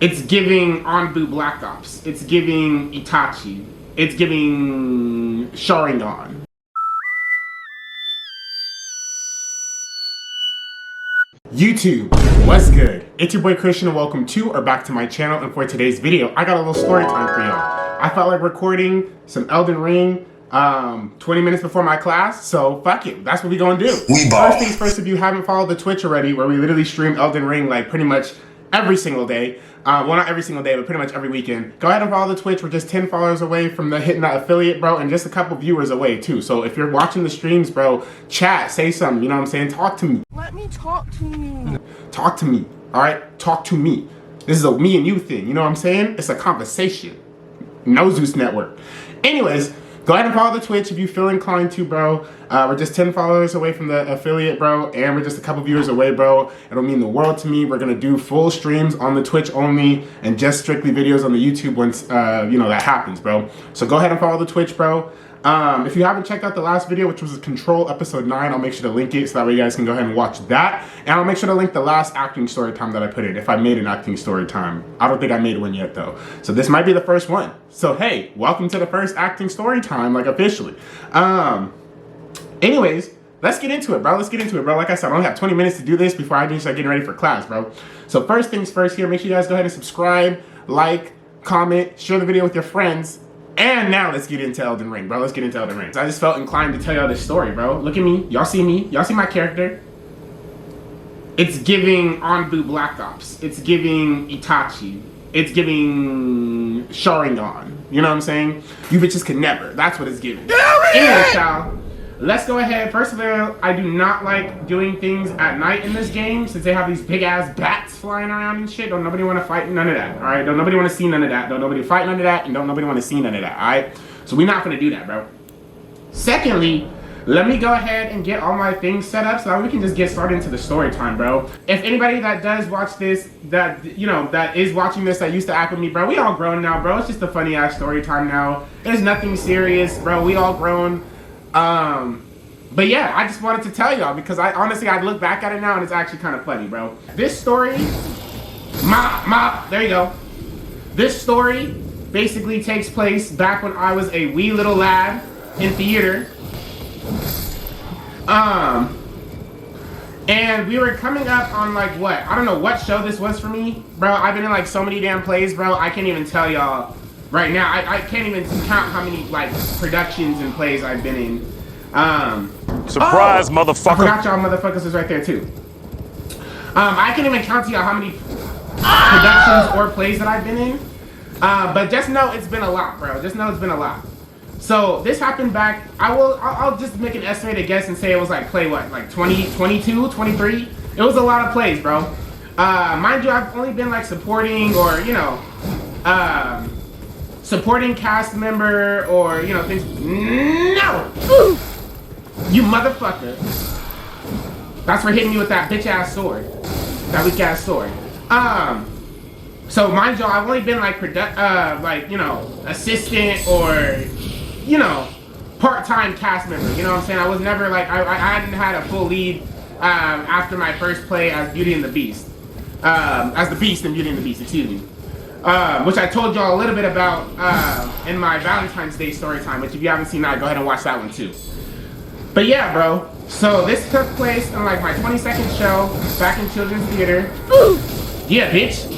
It's giving Anbu Black Ops. It's giving Itachi. It's giving Sharingan. YouTube, what's good? It's your boy Christian and welcome to or back to my channel, and for today's video, I got a little story time for y'all. I felt like recording some Elden Ring 20 minutes before my class, so fuck it, that's what we gonna do. First things first, if you haven't followed the Twitch already, where we literally stream Elden Ring like pretty much every single day, well not every single day, but pretty much every weekend, go ahead and follow the Twitch. We're just 10 followers away from hitting that affiliate, bro, and just a couple viewers away too. So if you're watching the streams, bro, chat, say something, you know what I'm saying? Talk to me. Let me talk to you. Talk to me, all right? Talk to me. This is a me and you thing, you know what I'm saying? It's a conversation. No Zeus Network. Anyways, go ahead and follow the Twitch if you feel inclined to, bro. We're just 10 followers away from the affiliate, bro, and we're just a couple viewers away, bro. It'll mean the world to me. We're gonna do full streams on the Twitch only and just strictly videos on the YouTube once, you know, that happens, bro. So go ahead and follow the Twitch, bro. If you haven't checked out the last video, which was Control episode 9, I'll make sure to link it so that way you guys can go ahead and watch that. And I'll make sure to link the last acting story time that I put in, if I made an acting story time. I don't think I made one yet though. So this might be the first one. So hey, welcome to the first acting story time, like officially. Anyways, let's get into it, bro. Let's get into it, bro. Like I said, I only have 20 minutes to do this before I start getting ready for class, bro. So first things first here, make sure you guys go ahead and subscribe, like, comment, share the video with your friends. And now let's get into Elden Ring, bro. Let's get into Elden Ring. So I just felt inclined to tell y'all this story, bro. Look at me. Y'all see me. Y'all see my character. It's giving Anbu Black Ops. It's giving Itachi. It's giving Sharingan. You know what I'm saying? You bitches could never. That's what it's giving. Anyway, child. Let's go ahead. First of all, I do not like doing things at night in this game since they have these big ass bats flying around and shit. Don't nobody want to fight none of that, alright? Don't nobody want to see none of that. Don't nobody fight none of that, and don't nobody want to see none of that, alright? So we're not going to do that, bro. Secondly, let me go ahead and get all my things set up so that we can just get started into the story time, bro. If anybody that does watch this, that, you know, that is watching this, that used to act with me, bro, we all grown now, bro. It's just a funny ass story time now. There's nothing serious, bro. We all grown. But yeah, I just wanted to tell y'all because I look back at it now and it's actually kind of funny, bro. This story, there you go. This story basically takes place back when I was a wee little lad in theater. And we were coming up on like what? I don't know what show this was for me, bro. I've been in like so many damn plays, bro. I can't even tell y'all right now. I can't even count how many like productions and plays I've been in. Surprise, motherfucker! I forgot y'all motherfuckers is right there too. I can't even count to y'all how many productions or plays that I've been in. But just know it's been a lot, bro. Just know it's been a lot. So this happened back. I'll just make an estimated guess and say it was like play what, like 20, 22, 23. It was a lot of plays, bro. Mind you, I've only been like supporting or you know, supporting cast member or you know things. No. You motherfucker. That's for hitting me with that bitch ass sword. That weak ass sword. So mind you, I've only been like like, you know, assistant or, you know, part-time cast member. You know what I'm saying? I was never like, I hadn't had a full lead after my first play as Beauty and the Beast. As the Beast in Beauty and the Beast, excuse me. Which I told y'all a little bit about in my Valentine's Day story time, which if you haven't seen that, go ahead and watch that one too. But yeah, bro, so this took place in like my 22nd show back in children's theater. Yeah, bitch.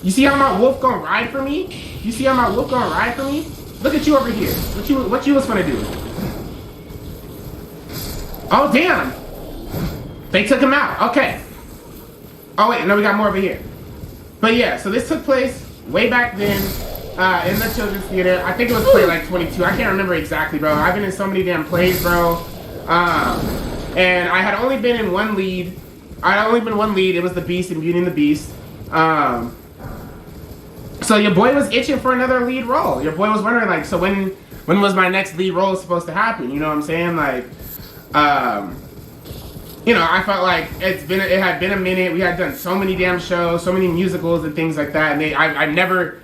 You see how my wolf gonna ride for me? You see how my wolf gonna ride for me? Look at you over here. What you was gonna do? Oh, damn. They took him out. Okay. Oh, wait, no, we got more over here. But yeah, so this took place way back then in the children's theater. I think it was play like 22. I can't remember exactly, bro. I've been in so many damn plays, bro. And I had only been in one lead. It was the Beast and Beauty and the Beast. So your boy was itching for another lead role. Your boy was wondering like, so when was my next lead role supposed to happen? You know what I'm saying? Like, you know, I felt like it had been a minute. We had done so many damn shows, so many musicals and things like that. And I never.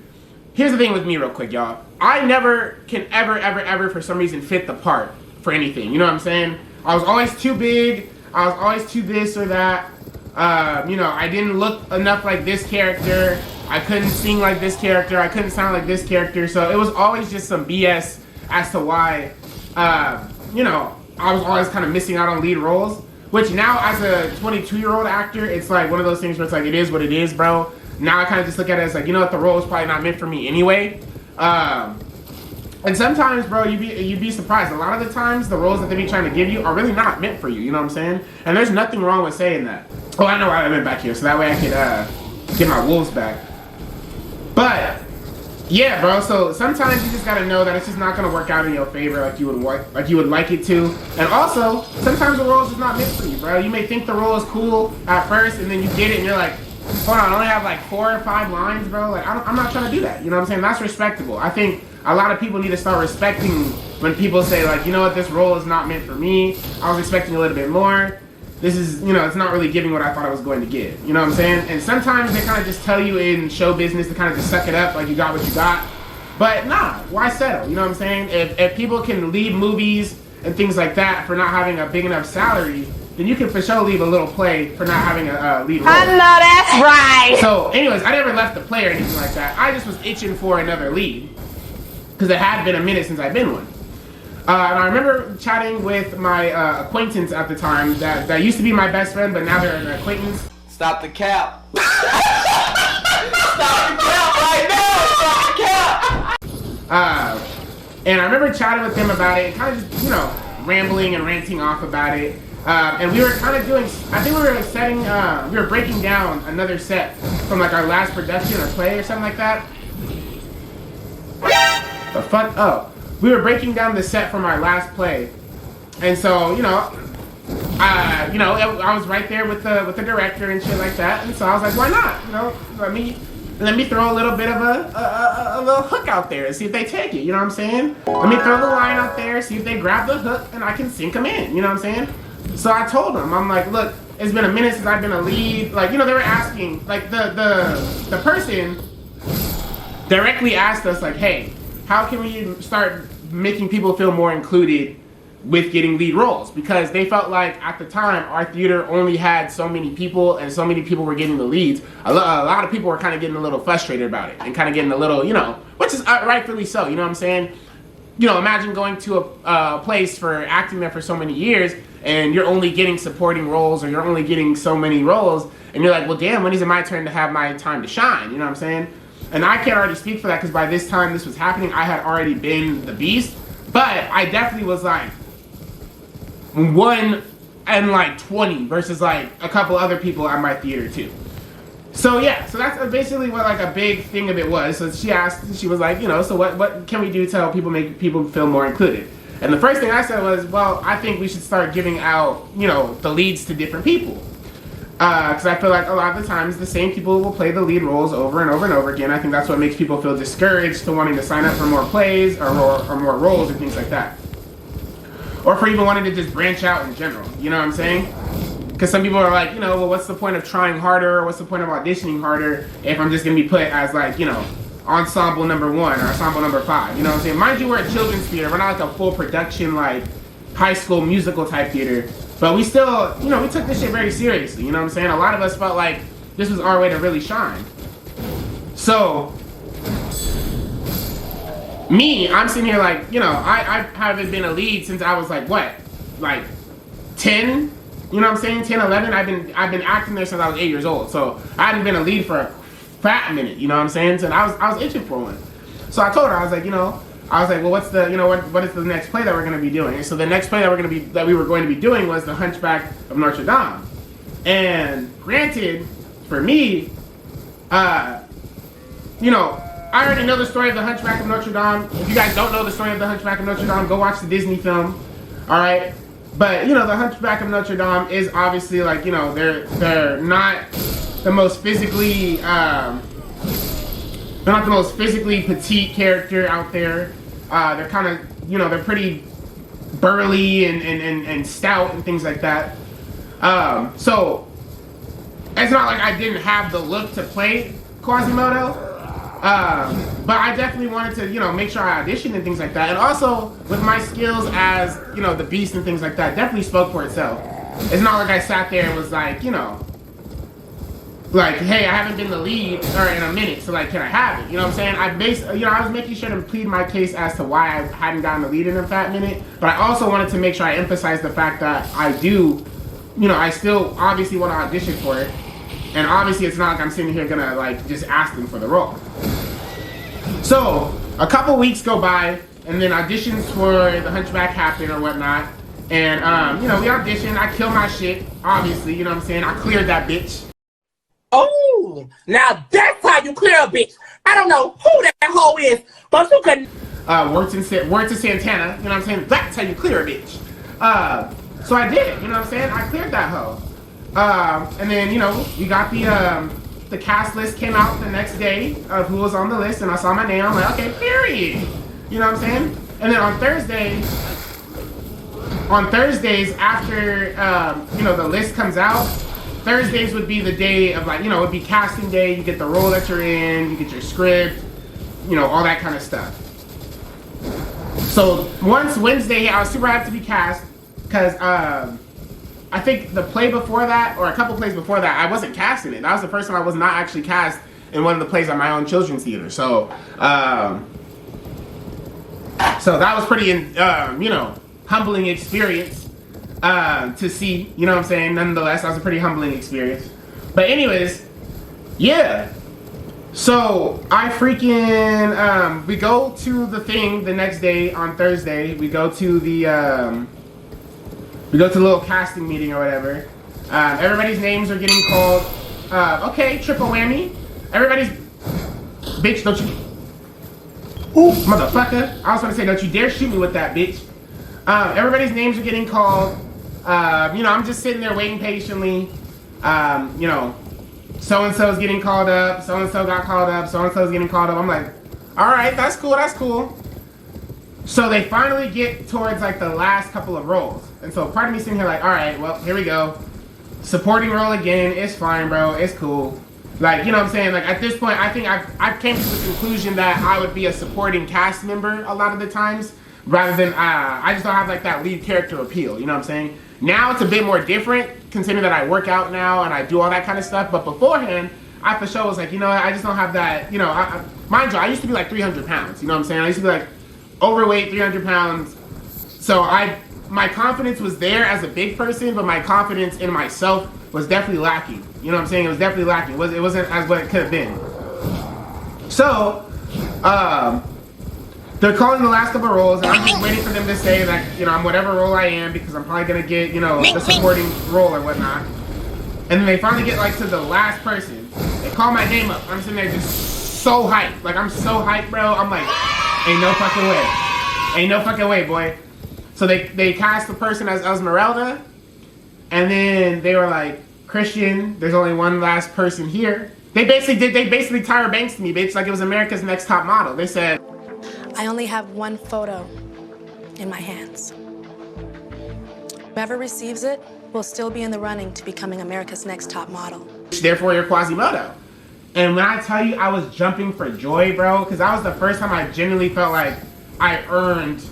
Here's the thing with me, real quick, y'all. I never can ever for some reason fit the part for anything. You know what I'm saying? I was always too big. I was always too this or that. You know, I didn't look enough like this character. I couldn't sing like this character. I couldn't sound like this character. So it was always just some BS as to why, you know, I was always kind of missing out on lead roles. Which now, as a 22-year-old actor, it's like one of those things where it's like, it is what it is, bro. Now I kind of just look at it as like, you know what, the role is probably not meant for me anyway. And sometimes, bro, you'd be surprised. A lot of the times, the roles that they be trying to give you are really not meant for you. You know what I'm saying? And there's nothing wrong with saying that. Oh, I know why I went back here, so that way I could get my wolves back. But yeah, bro. So sometimes you just gotta know that it's just not gonna work out in your favor like you would like it to. And also, sometimes the role is just not meant for you, bro. You may think the role is cool at first, and then you get it, and you're like, hold on, I only have like 4 or 5 lines, bro. Like, I'm not trying to do that. You know what I'm saying? That's respectable. I think a lot of people need to start respecting when people say, like, you know what, this role is not meant for me. I was expecting a little bit more. This is, you know, it's not really giving what I thought I was going to give. You know what I'm saying? And sometimes they kind of just tell you in show business to kind of just suck it up, like you got what you got. But nah, why settle? You know what I'm saying? If people can leave movies and things like that for not having a big enough salary, then you can for sure leave a little play for not having a lead role. I know that's right. So anyways, I never left the play or anything like that. I just was itching for another lead because it had been a minute since I'd been one. And I remember chatting with my acquaintance at the time that used to be my best friend, but now they're an acquaintance. Stop the cap. Stop the cap right now. Stop the cap. And I remember chatting with them about it, kind of just, you know, rambling and ranting off about it. And we were kind of doing, I think we were breaking down another set from like our last production or play or something like that. The fuck? Oh. We were breaking down the set from our last play. And so, you know, I was right there with the director and shit like that. And so I was like, why not? You know, let me throw a little bit of a little hook out there and see if they take it. You know what I'm saying? Let me throw the line out there, see if they grab the hook, and I can sink them in. You know what I'm saying? So I told them, I'm like, look, it's been a minute since I've been a lead. Like, you know, they were asking, like the person directly asked us, like, hey, how can we start making people feel more included with getting lead roles? Because they felt like at the time our theater only had so many people and so many people were getting the leads. A lot of people were kind of getting a little frustrated about it and kind of getting a little, you know, which is rightfully so, you know what I'm saying? You know, imagine going to a place for acting there for so many years and you're only getting supporting roles or you're only getting so many roles and you're like, well, damn, when is it my turn to have my time to shine? You know what I'm saying? And I can't already speak for that because by this time this was happening, I had already been the beast. But I definitely was like 1 and like 20 versus like a couple other people at my theater too. So yeah, so that's basically what like a big thing of it was. So she was like, you know, so what can we do to help make people feel more included? And the first thing I said was, well, I think we should start giving out, you know, the leads to different people. Because I feel like a lot of the times the same people will play the lead roles over and over and over again. I think that's what makes people feel discouraged to wanting to sign up for more plays or more roles and things like that. Or for even wanting to just branch out in general. You know what I'm saying? Because some people are like, you know, well, what's the point of trying harder? Or what's the point of auditioning harder if I'm just going to be put as like, you know, ensemble number 1 or ensemble number 5? You know what I'm saying? Mind you, we're a children's theater. We're not like a full production, like, high school musical type theater. But we still, you know, we took this shit very seriously, you know what I'm saying? A lot of us felt like this was our way to really shine. So, me, I'm sitting here like, you know, I haven't been a lead since I was like, what? Like, 10? You know what I'm saying? 10, 11? I've been acting there since I was 8 years old. So, I hadn't been a lead for a fat minute, you know what I'm saying? So, I was itching for one. So, I told her, I was like, you know, well, what's the, you know, what is the next play that we're going to be doing? And so the next play that we were going to be doing was The Hunchback of Notre Dame. And granted, for me, you know, I already know the story of The Hunchback of Notre Dame. If you guys don't know the story of The Hunchback of Notre Dame, go watch the Disney film. All right, but you know, The Hunchback of Notre Dame is obviously like, you know, they're not the most physically. They're not the most physically petite character out there. They're kind of, you know, they're pretty burly and stout and things like that. So, it's not like I didn't have the look to play Quasimodo. But I definitely wanted to, you know, make sure I auditioned and things like that. And also, with my skills as, you know, the Beast and things like that, definitely spoke for itself. It's not like I sat there and was like, you know, like, hey, I haven't been the lead in a minute, so like, can I have it? You know what I'm saying? I was making sure to plead my case as to why I hadn't gotten the lead in a fat minute, but I also wanted to make sure I emphasize the fact that I do, I still obviously want to audition for it, and obviously it's not like I'm sitting here gonna like just ask them for the role. So a couple weeks go by, and then auditions for the Hunchback happen or whatnot, and we auditioned. I killed my shit, obviously. You know what I'm saying? I cleared that bitch. Oh, now that's how you clear a bitch. I don't know who that hoe is, but you can. Word to Santana, you know what I'm saying? That's how you clear a bitch. So I did it, you know what I'm saying? I cleared that hoe. And then, we got the cast list came out the next day of who was on the list, and I saw my name. I'm like, okay, period. You know what I'm saying? And then on Thursdays after, the list comes out, Thursdays would be the day of like, it would be casting day. You get the role that you're in, you get your script, all that kind of stuff. So once Wednesday, I was super happy to be cast because I think the play before that, or a couple plays before that, I wasn't casting it. That was the first time I was not actually cast in one of the plays at my own children's theater. So, so that was pretty, humbling experience. To see, you know what I'm saying? Nonetheless, that was a pretty humbling experience. But anyways, yeah. So I freaking we go to the thing the next day on Thursday. We go to the little casting meeting or whatever. Everybody's names are getting called. Okay, triple whammy. Everybody's bitch. Don't you? Ooh, motherfucker! I was gonna say, don't you dare shoot me with that bitch. Everybody's names are getting called. I'm just sitting there waiting patiently. So-and-so's getting called up. So-and-so got called up. So-and-so's getting called up. I'm like, all right, that's cool, that's cool. So they finally get towards like the last couple of roles. And so part of me sitting here like, all right, well, here we go. Supporting role again. It's fine, bro. It's cool. Like, you know what I'm saying? Like at this point, I think I've came to the conclusion that I would be a supporting cast member a lot of the times. Rather than, I just don't have like that lead character appeal, you know what I'm saying? Now it's a bit more different, considering that I work out now and I do all that kind of stuff, but beforehand, I for sure was like, I just don't have that, mind you, I used to be like 300 pounds, you know what I'm saying? I used to be like overweight, 300 pounds, so my confidence was there as a big person, but my confidence in myself was definitely lacking, you know what I'm saying? It was definitely lacking, it wasn't as what it could have been. So, they're calling the last couple roles, and I'm just waiting for them to say that, I'm whatever role I am, because I'm probably going to get, the supporting role or whatnot. And then they finally get, like, to the last person. They call my name up. I'm sitting there just so hyped. Like, I'm so hyped, bro. I'm like, ain't no fucking way. Ain't no fucking way, boy. So they cast the person as Esmeralda, and then they were like, Christian, there's only one last person here. They basically Tyra Banks to me, bitch, like it was America's Next Top Model. They said, I only have one photo in my hands. Whoever receives it will still be in the running to becoming America's Next Top Model. Therefore, you're Quasimodo. And when I tell you I was jumping for joy, bro, because that was the first time I genuinely felt like I earned,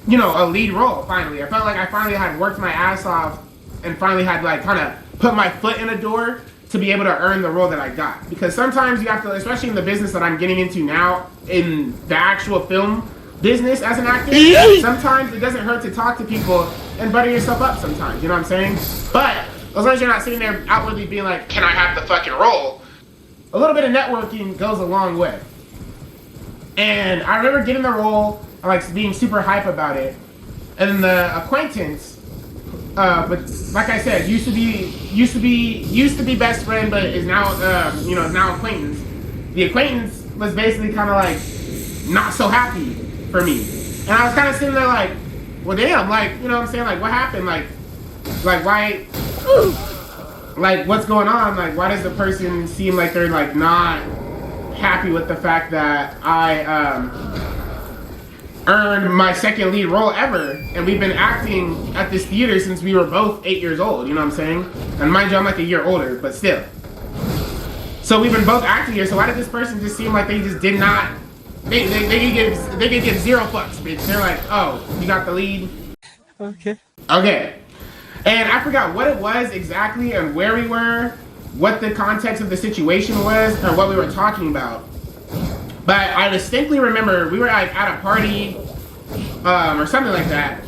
a lead role, finally. I felt like I finally had worked my ass off and finally had, like, kind of put my foot in a door to be able to earn the role that I got. Because sometimes you have to, especially in the business that I'm getting into now, in the actual film business as an actor, sometimes it doesn't hurt to talk to people and butter yourself up sometimes, you know what I'm saying? But as long as you're not sitting there outwardly being like, can I have the fucking role? A little bit of networking goes a long way. And I remember getting the role, like being super hype about it, and then the Aquantince, but like I said, used to be best friend, but is now now acquaintance. The acquaintance was basically kind of like not so happy for me, and I was kind of sitting there like, well, damn, like, you know what I'm saying, like, what happened, like why, like, what's going on, like, why does the person seem like they're like not happy with the fact that I earned my second lead role ever, and we've been acting at this theater since we were both 8 years old, you know what I'm saying? And mind you, I'm like a year older, but still. So we've been both acting here, so why did this person just seem like they just did not, they could give zero fucks, bitch. They're like, oh, you got the lead? Okay. Okay. And I forgot what it was exactly and where we were, what the context of the situation was or what we were talking about. But I distinctly remember we were like at a party or something like that.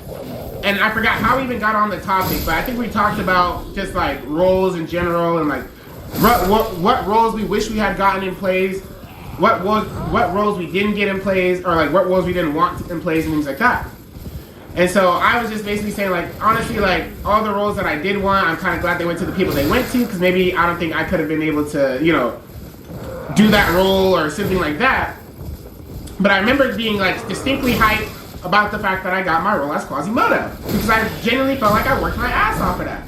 And I forgot how we even got on the topic, but I think we talked about just like roles in general and like what roles we wish we had gotten in plays, what roles we didn't get in plays, or like what roles we didn't want in plays and things like that. And so I was just basically saying, like, honestly, like, all the roles that I did want, I'm kind of glad they went to the people they went to, because maybe I don't think I could have been able to, you know, do that role or something like that. But I remember being, like, distinctly hyped about the fact that I got my role as Quasimodo, because I genuinely felt like I worked my ass off of that.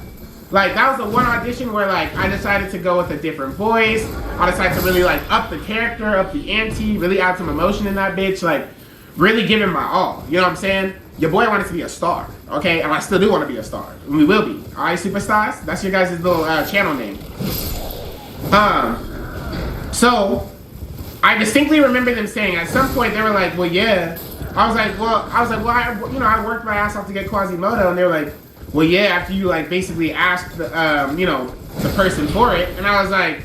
Like, that was the one audition where, like, I decided to go with a different voice. I decided to really, like, up the character, up the ante, really add some emotion in that bitch, like, really give it my all. You know what I'm saying? Your boy wanted to be a star, okay? And I still do want to be a star. And we will be. Alright, superstars? That's your guys' little channel name. So, I distinctly remember them saying, at some point, they were like, well, yeah. I was like, I worked my ass off to get Quasimodo. And they were like, well, yeah, after you, like, basically asked, the person for it. And I was like,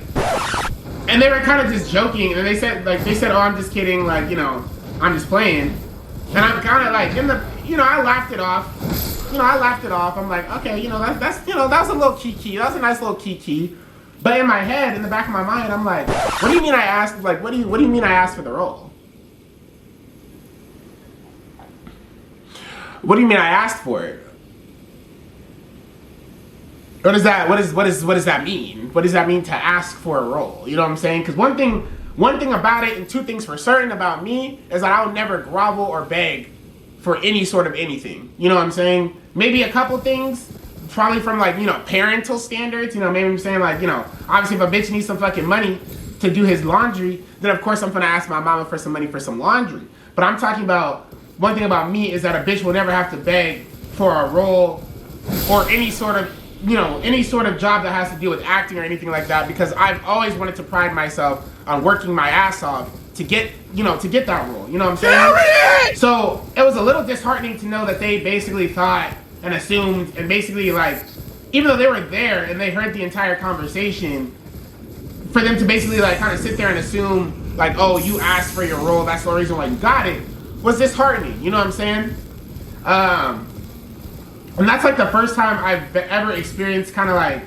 and they were kind of just joking. And they said, oh, I'm just kidding. Like, you know, I'm just playing. And I'm kind of like, I laughed it off. I'm like, okay, that's that was a little kiki. That was a nice little kiki. But in my head, in the back of my mind, I'm like, what do you mean I asked? Like, what do you mean I asked for the role? What do you mean I asked for it? What does that mean? What does that mean to ask for a role? You know what I'm saying? Because one thing about it, and two things for certain about me, is that I will never grovel or beg for any sort of anything. You know what I'm saying? Maybe a couple things, probably from like, parental standards. Maybe I'm saying like, obviously if a bitch needs some fucking money to do his laundry, then of course I'm gonna ask my mama for some money for some laundry. But I'm talking about, one thing about me is that a bitch will never have to beg for a role or any sort of job that has to do with acting or anything like that, because I've always wanted to pride myself on working my ass off to get that role. You know what I'm saying? So it was a little disheartening to know that they basically thought and assumed, and basically like, even though they were there and they heard the entire conversation, for them to basically like kind of sit there and assume like, oh, you asked for your role, that's the reason why you got it, was disheartening. You know what I'm saying? And that's like the first time I've ever experienced kind of like,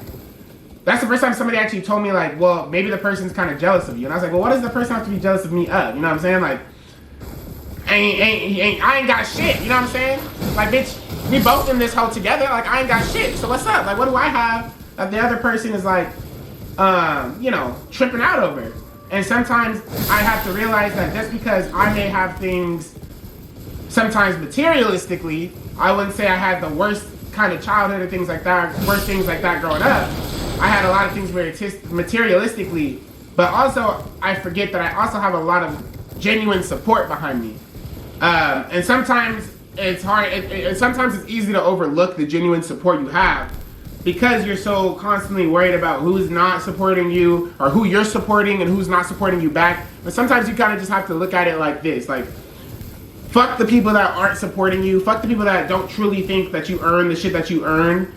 that's the first time somebody actually told me like, well, maybe the person's kind of jealous of you. And I was like, well, what does the person have to be jealous of me of? You know what I'm saying? Like, I ain't got shit. You know what I'm saying? Like, bitch, we both in this hole together. Like, I ain't got shit. So what's up? Like, what do I have that the other person is like, tripping out over? And sometimes I have to realize that just because I may have things sometimes materialistically, I wouldn't say I had the worst kind of childhood or things like that, worst things like that growing up. I had a lot of things materialistically, but also I forget that I also have a lot of genuine support behind me. And sometimes it's hard, sometimes it's easy to overlook the genuine support you have because you're so constantly worried about who's not supporting you or who you're supporting and who's not supporting you back. But sometimes you kind of just have to look at it like this, like, fuck the people that aren't supporting you. Fuck the people that don't truly think that you earn the shit that you earn.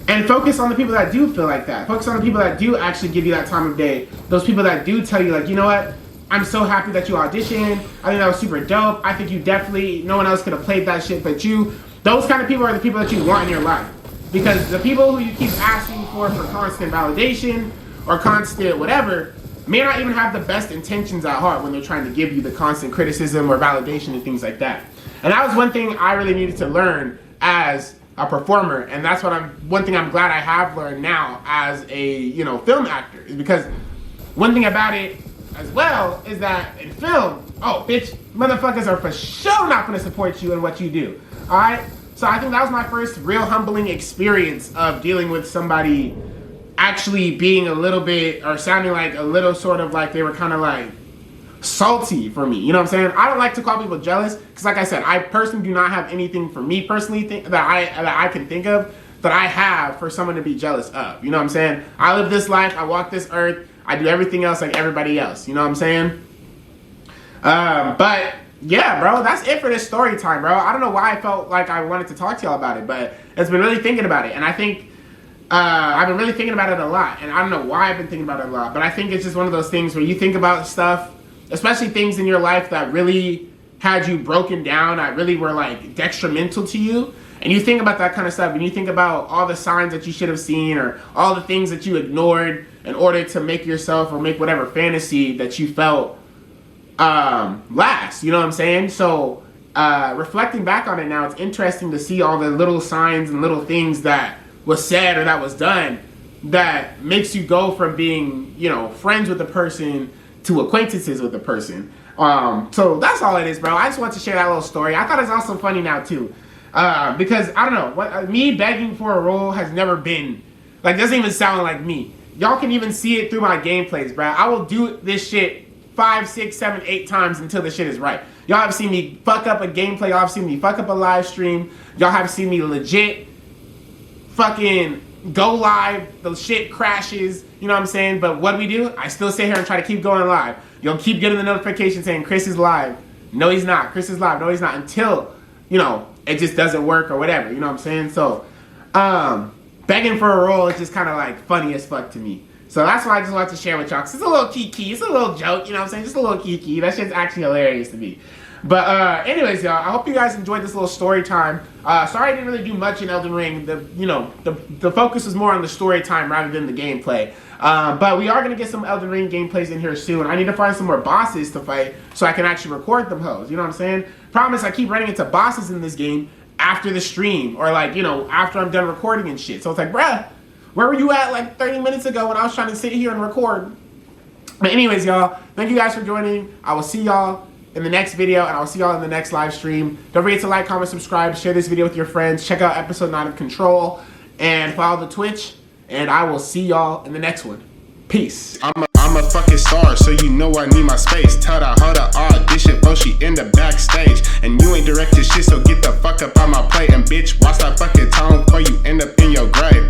And focus on the people that do feel like that. Focus on the people that do actually give you that time of day. Those people that do tell you like, you know what? I'm so happy that you auditioned. I think that was super dope. I think you definitely, no one else could have played that shit but you. Those kind of people are the people that you want in your life. Because the people who you keep asking for constant validation or constant whatever, may not even have the best intentions at heart when they're trying to give you the constant criticism or validation and things like that. And that was one thing I really needed to learn as a performer, and that's one thing I'm glad I have learned now as a film actor, is because one thing about it as well is that in film, oh bitch, motherfuckers are for sure not going to support you in what you do. All right, so I think that was my first real humbling experience of dealing with somebody actually being a little bit, or sounding like a little sort of like they were kind of like salty for me. You know what I'm saying? I don't like to call people jealous because, like I said, I personally do not have anything for me personally that I can think of that I have for someone to be jealous of. You know what I'm saying? I live this life, I walk this earth, I do everything else like everybody else. You know what I'm saying? But yeah, bro, that's it for this story time, bro. I don't know why I felt like I wanted to talk to y'all about it, but it's been really thinking about it, and I think I've been really thinking about it a lot, and I don't know why I've been thinking about it a lot, but I think it's just one of those things where you think about stuff, especially things in your life that really had you broken down, that really were like detrimental to you, and you think about that kind of stuff, and you think about all the signs that you should have seen, or all the things that you ignored in order to make yourself or make whatever fantasy that you felt last, you know what I'm saying? So reflecting back on it now, it's interesting to see all the little signs and little things that was said or that was done that makes you go from being, you know, friends with the person to acquaintances with the person. So that's all it is, bro. I just want to share that little story. I thought it's also funny now too, because I don't know, me begging for a role has never been, like, doesn't even sound like me. Y'all can even see it through my gameplays, bro. I will do this shit 5, 6, 7, 8 times until the shit is right. Y'all have seen me fuck up a gameplay. Y'all have seen me fuck up a live stream. Y'all have seen me legit fucking go live, the shit crashes, you know what I'm saying? But what do? I still sit here and try to keep going live. You'll keep getting the notification saying Chris is live. No, he's not. Chris is live. No, he's not. Until, you know, it just doesn't work or whatever, you know what I'm saying? So, begging for a role is just kind of like funny as fuck to me. So that's why I just wanted to share with y'all, because it's a little kiki, it's a little joke, you know what I'm saying? Just a little kiki. That shit's actually hilarious to me. But anyways, y'all, I hope you guys enjoyed this little story time. Sorry I didn't really do much in Elden Ring. The focus was more on the story time rather than the gameplay. But we are going to get some Elden Ring gameplays in here soon. I need to find some more bosses to fight so I can actually record them hoes. You know what I'm saying? Problem is, I keep running into bosses in this game after the stream, or like, you know, after I'm done recording and shit. So it's like, bruh, where were you at like 30 minutes ago when I was trying to sit here and record? But anyways, y'all, thank you guys for joining. I will see y'all in the next video, and I'll see y'all in the next live stream. Don't forget to like, comment, subscribe, share this video with your friends. Check out episode 9 of Control, and follow the Twitch, and I will see y'all in the next one. Peace. I'm a fucking star, so you know I need my space. Tell her how to audition, before she in the backstage. And you ain't directed shit, so get the fuck up on my plate. And bitch, watch that fucking tone before you end up in your grave.